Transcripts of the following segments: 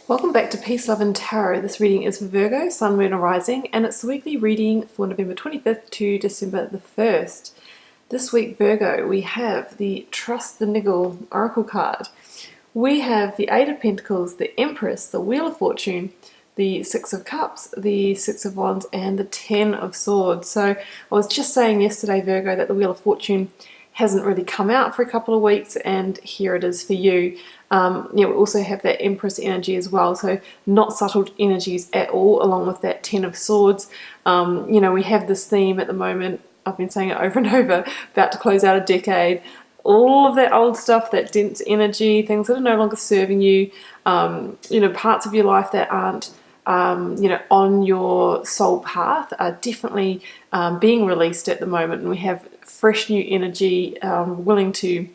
Welcome back to Peace, Love and Tarot. This reading is for Virgo, Sun, Moon, or Rising, and it's the weekly reading for November 25th to December the 1st. This week, Virgo, we have the Trust the Niggle Oracle card. We have the Eight of Pentacles, the Empress, the Wheel of Fortune, the Six of Cups, the Six of Wands, and the Ten of Swords. So I was just saying yesterday, Virgo, that the Wheel of Fortune hasn't really come out for a couple of weeks, and here it is for you. We also have that Empress energy as well, so not subtle energies at all, along with that Ten of Swords. We have this theme at the moment, I've been saying it over and over, about to close out a decade. All of that old stuff, that dense energy, things that are no longer serving you, parts of your life that aren't on your soul path are definitely being released at the moment, and we have fresh new energy willing to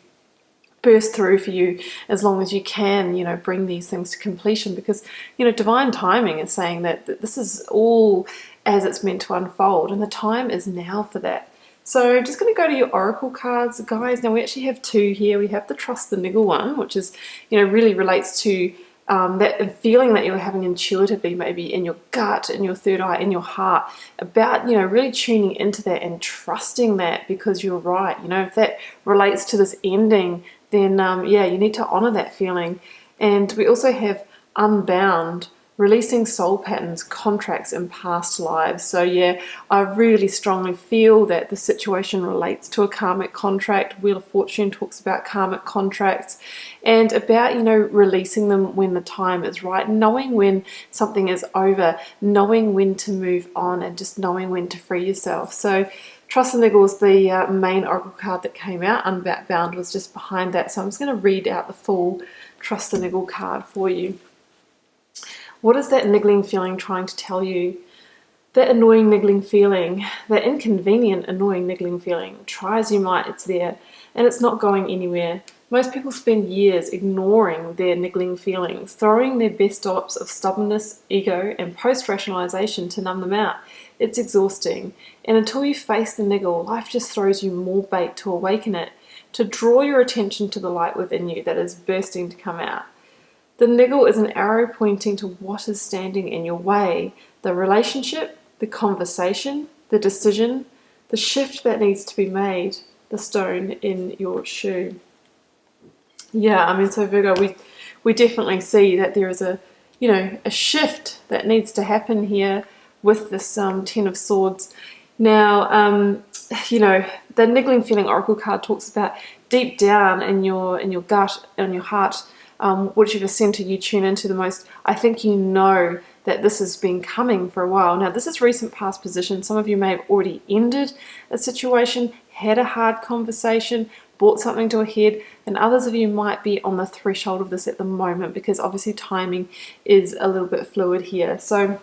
burst through for you as long as you can, bring these things to completion, because, divine timing is saying that this is all as it's meant to unfold, and the time is now for that. So I'm just going to go to your oracle cards, guys. Now we actually have two here. We have the Trust the Niggle one, which is, really relates to that feeling that you're having intuitively, maybe in your gut, in your third eye, in your heart, about, really tuning into that and trusting that, because you're right. If that relates to this ending, then you need to honor that feeling. And we also have Unbound, releasing soul patterns, contracts, and past lives. So I really strongly feel that the situation relates to a karmic contract. Wheel of Fortune talks about karmic contracts and about, releasing them when the time is right, knowing when something is over, knowing when to move on, and just knowing when to free yourself. So Trust the Niggle is the main oracle card that came out. Unbound was just behind that. So I'm just going to read out the full Trust the Niggle card for you. What is that niggling feeling trying to tell you? That annoying niggling feeling, that inconvenient annoying niggling feeling, try as you might, it's there, and it's not going anywhere. Most people spend years ignoring their niggling feelings, throwing their best dollops of stubbornness, ego, and post-rationalization to numb them out. It's exhausting, and until you face the niggle, life just throws you more bait to awaken it, to draw your attention to the light within you that is bursting to come out. The niggle is an arrow pointing to what is standing in your way, the relationship, the conversation, the decision, the shift that needs to be made, the stone in your shoe. So Virgo, we definitely see that there is a shift that needs to happen here with this Ten of Swords. Now, the niggling feeling oracle card talks about deep down in your gut, in your heart, whichever center you tune into the most. I think that this has been coming for a while. Now, this is recent past position. Some of you may have already ended a situation, had a hard conversation, brought something to a head, and others of you might be on the threshold of this at the moment, because obviously timing is a little bit fluid here. So I'm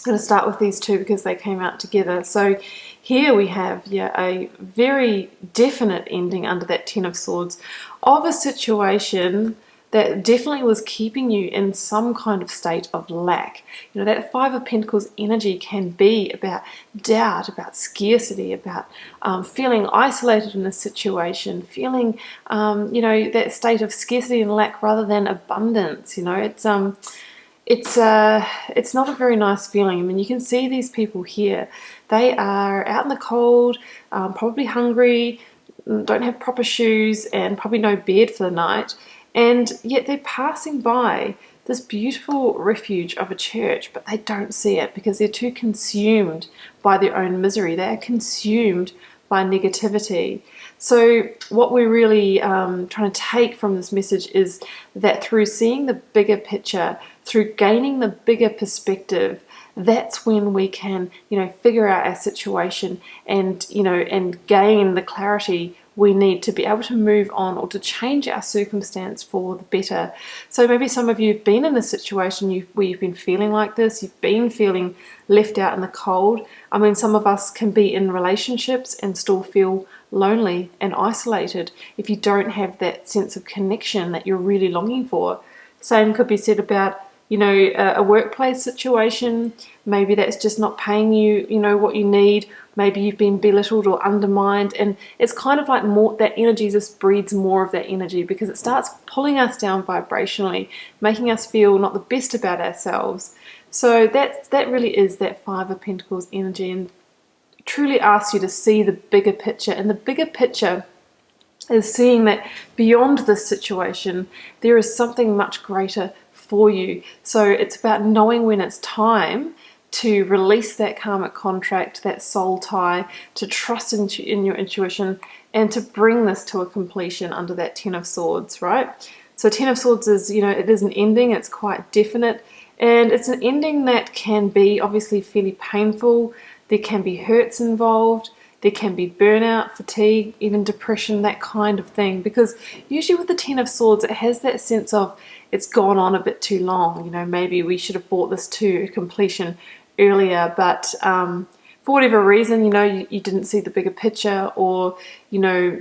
going to start with these two because they came out together. So here we have a very definite ending under that Ten of Swords of a situation that definitely was keeping you in some kind of state of lack. That Five of Pentacles energy can be about doubt, about scarcity, about feeling isolated in a situation, feeling, that state of scarcity and lack rather than abundance. It's not a very nice feeling. I mean, you can see these people here. They are out in the cold, probably hungry, don't have proper shoes, and probably no bed for the night. And yet they're passing by this beautiful refuge of a church, but they don't see it because they're too consumed by their own misery. They are consumed by negativity. So what we're really trying to take from this message is that through seeing the bigger picture, through gaining the bigger perspective, that's when we can, figure out our situation and, and gain the clarity we need to be able to move on or to change our circumstance for the better. So maybe some of you have been in a situation where you've been feeling like this, you've been feeling left out in the cold. I mean, some of us can be in relationships and still feel lonely and isolated if you don't have that sense of connection that you're really longing for. Same could be said about you know, a workplace situation. Maybe that's just not paying you, you know, what you need. Maybe you've been belittled or undermined, and it's kind of like more, that energy just breeds more of that energy, because it starts pulling us down vibrationally, making us feel not the best about ourselves. So that really is that Five of Pentacles energy, and truly asks you to see the bigger picture. And the bigger picture is seeing that beyond this situation, there is something much greater for you. So it's about knowing when it's time to release that karmic contract, that soul tie, to trust in your intuition, and to bring this to a completion under that Ten of Swords, right? So Ten of Swords is, you know, it is an ending. It's quite definite, and it's an ending that can be obviously fairly painful. There can be hurts involved. There can be burnout, fatigue, even depression, that kind of thing. Because usually with the Ten of Swords, it has that sense of it's gone on a bit too long. You know, maybe we should have brought this to completion earlier, but for whatever reason, you know, you didn't see the bigger picture, or, you know,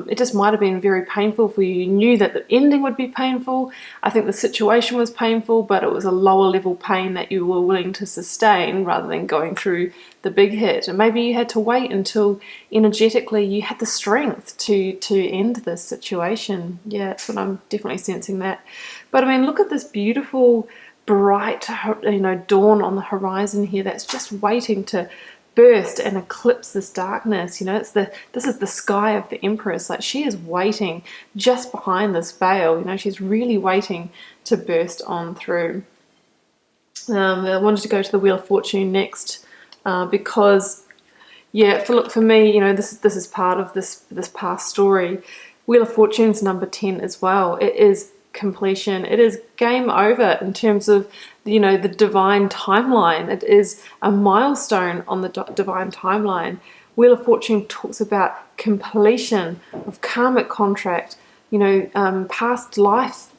it just might have been very painful for you. You knew that the ending would be painful. I think the situation was painful, but it was a lower level pain that you were willing to sustain rather than going through the big hit. And maybe you had to wait until energetically you had the strength to end this situation. Yeah, that's what I'm definitely sensing that. But I mean, look at this beautiful, bright, you know, dawn on the horizon here that's just waiting to burst and eclipse this darkness. You know, this is the sky of the Empress. Like, she is waiting just behind this veil. You know, she's really waiting to burst on through. I wanted to go to the Wheel of Fortune next, because yeah, for me, you know, this is part of this past story. Wheel of Fortune's number 10 as well. It is completion. It is game over in terms of, you know, the divine timeline. It is a milestone on the divine timeline. Wheel of Fortune talks about completion of karmic contract, you know, past life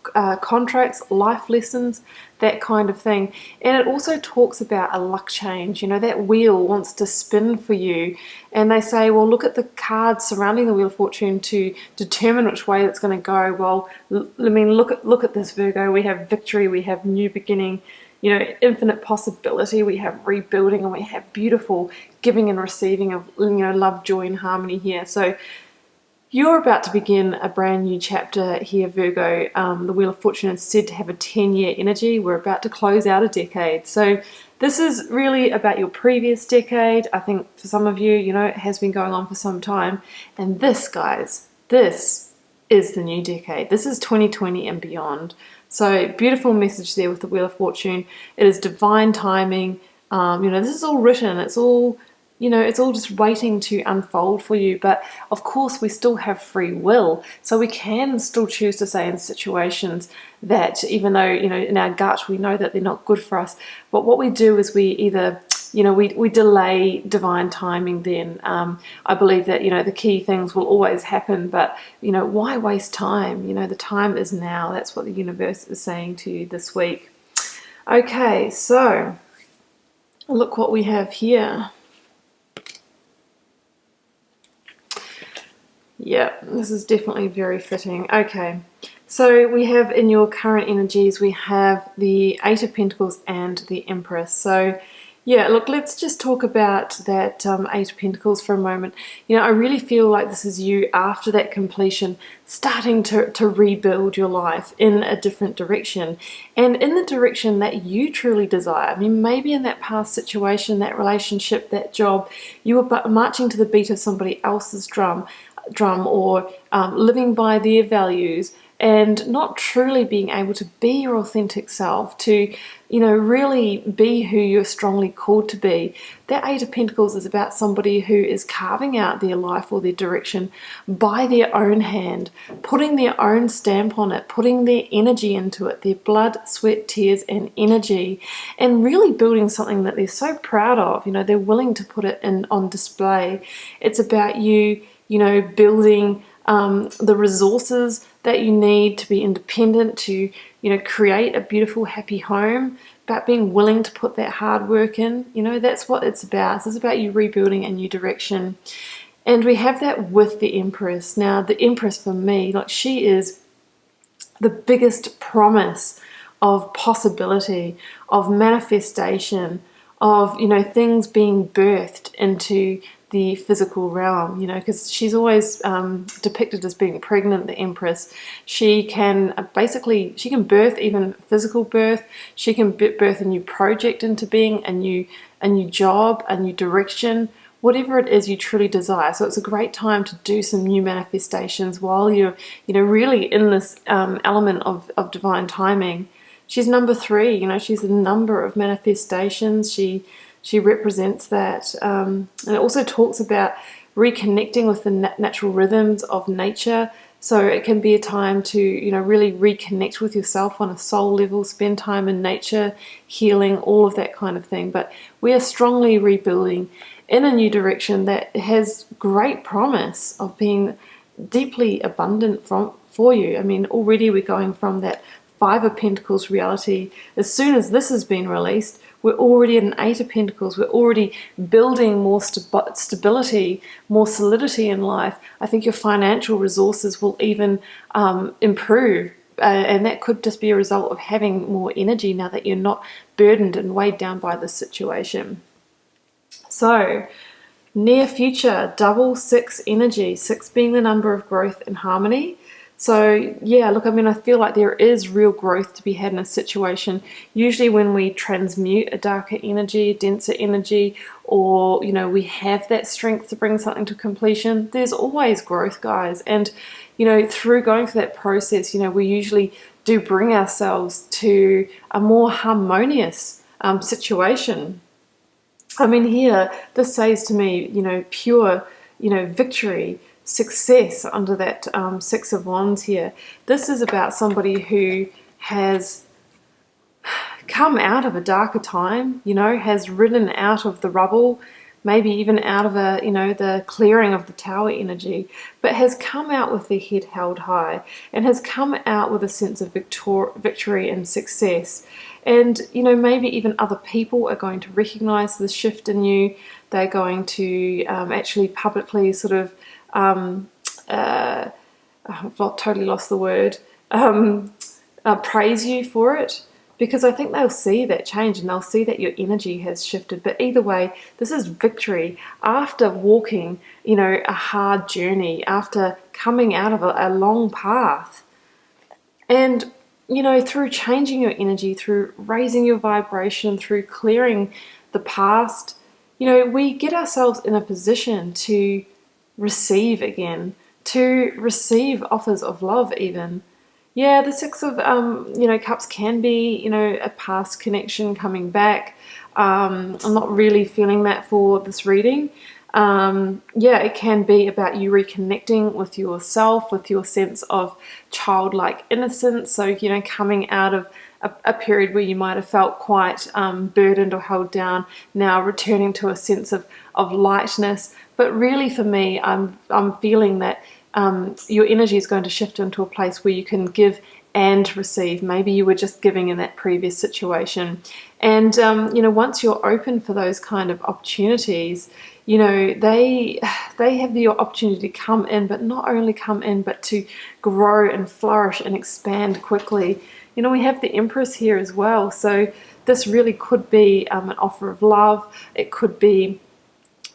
contracts, life lessons, that kind of thing. And it also talks about a luck change. You know, that wheel wants to spin for you, and they say, well, look at the cards surrounding the Wheel of Fortune to determine which way it's going to go. Well, I mean, look at this, Virgo. We have victory, we have new beginning, you know, infinite possibility, we have rebuilding, and we have beautiful giving and receiving of, you know, love, joy, and harmony here. So you're about to begin a brand new chapter here, Virgo. The Wheel of Fortune is said to have a 10-year energy. We're about to close out a decade. So this is really about your previous decade. I think for some of you, you know, it has been going on for some time. And this, guys, this is the new decade. This is 2020 and beyond. So beautiful message there with the Wheel of Fortune. It is divine timing. You know, this is all written. It's all, you know, it's all just waiting to unfold for you. But of course, we still have free will. So we can still choose to say in situations that, even though, you know, in our gut, we know that they're not good for us. But what we do is we either, you know, we delay divine timing then. I believe that, you know, the key things will always happen. But, you know, why waste time? You know, the time is now. That's what the universe is saying to you this week. Okay, so look what we have here. Yeah, this is definitely very fitting. Okay, so we have in your current energies, we have the Eight of Pentacles and the Empress. So yeah, look, let's just talk about that Eight of Pentacles for a moment. You know, I really feel like this is you after that completion, starting to rebuild your life in a different direction, and in the direction that you truly desire. I mean, maybe in that past situation, that relationship, that job, you were marching to the beat of somebody else's drum, or living by their values, and not truly being able to be your authentic self, to, you know, really be who you're strongly called to be. That Eight of Pentacles is about somebody who is carving out their life or their direction by their own hand, putting their own stamp on it, putting their energy into it, their blood, sweat, tears, and energy, and really building something that they're so proud of. You know, they're willing to put it on display. It's about you, you know, building the resources that you need to be independent, to, you know, create a beautiful, happy home, about being willing to put that hard work in. You know, that's what it's about. It's about you rebuilding a new direction. And we have that with the Empress. Now, the Empress, for me, like, she is the biggest promise of possibility, of manifestation, of, you know, things being birthed into the physical realm, you know, because she's always depicted as being pregnant, the Empress. She can she can birth even physical birth. She can birth a new project into being, a new job, a new direction, whatever it is you truly desire. So it's a great time to do some new manifestations while you're, you know, really in this element of divine timing. She's number 3, you know, she's a number of manifestations. She represents that. And it also talks about reconnecting with the natural rhythms of nature. So it can be a time to, you know, really reconnect with yourself on a soul level, spend time in nature, healing, all of that kind of thing. But we are strongly rebuilding in a new direction that has great promise of being deeply abundant for you. I mean, already we're going from that 5 of Pentacles reality. As soon as this has been released, we're already at an 8 of Pentacles. We're already building more stability, more solidity in life. I think your financial resources will even improve. And that could just be a result of having more energy now that you're not burdened and weighed down by this situation. So, near future, double 6 energy, 6 being the number of growth and harmony. So yeah, look, I mean, I feel like there is real growth to be had in a situation. Usually when we transmute a darker energy, a denser energy, or, you know, we have that strength to bring something to completion, there's always growth, guys. And, you know, through going through that process, you know, we usually do bring ourselves to a more harmonious situation. I mean, here, this says to me, you know, pure, you know, victory, success under that 6 of Wands here. This is about somebody who has come out of a darker time, you know, has ridden out of the rubble, maybe even out of a, you know, the clearing of the tower energy, but has come out with their head held high and has come out with a sense of victory and success. And, you know, maybe even other people are going to recognize this shift in you. They're going to actually publicly sort of I've totally lost the word, praise you for it, because I think they'll see that change and they'll see that your energy has shifted. But either way, this is victory after walking, you know, a hard journey, after coming out of a long path. And, you know, through changing your energy, through raising your vibration, through clearing the past, you know, we get ourselves in a position to receive again, to receive offers of love even. Yeah, the 6 of you know, Cups can be, you know, a past connection coming back. I'm not really feeling that for this reading. Yeah, it can be about you reconnecting with yourself, with your sense of childlike innocence. So, you know, coming out of a period where you might have felt quite burdened or held down, now returning to a sense of lightness. But really for me, I'm feeling that your energy is going to shift into a place where you can give and receive. Maybe you were just giving in that previous situation. And, you know, once you're open for those kind of opportunities, you know, they have the opportunity to come in, but not only come in, but to grow and flourish and expand quickly. You know, we have the Empress here as well. So this really could be an offer of love. It could be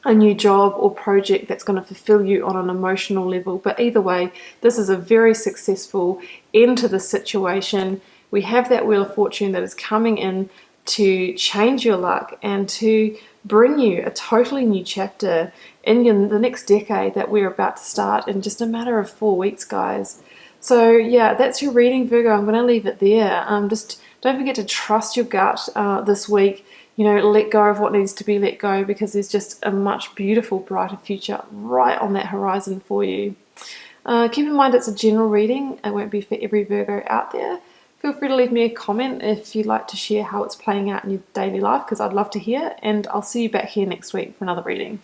a new job or project that's going to fulfill you on an emotional level. But either way, this is a very successful end to the situation. We have that Wheel of Fortune that is coming in to change your luck and to bring you a totally new chapter in the next decade that we're about to start in just a matter of 4 weeks, guys. So yeah, that's your reading, Virgo. I'm going to leave it there. Just don't forget to trust your gut this week. You know, let go of what needs to be let go, because there's just a much beautiful, brighter future right on that horizon for you. Keep in mind it's a general reading. It won't be for every Virgo out there. Feel free to leave me a comment if you'd like to share how it's playing out in your daily life, because I'd love to hear. And I'll see you back here next week for another reading.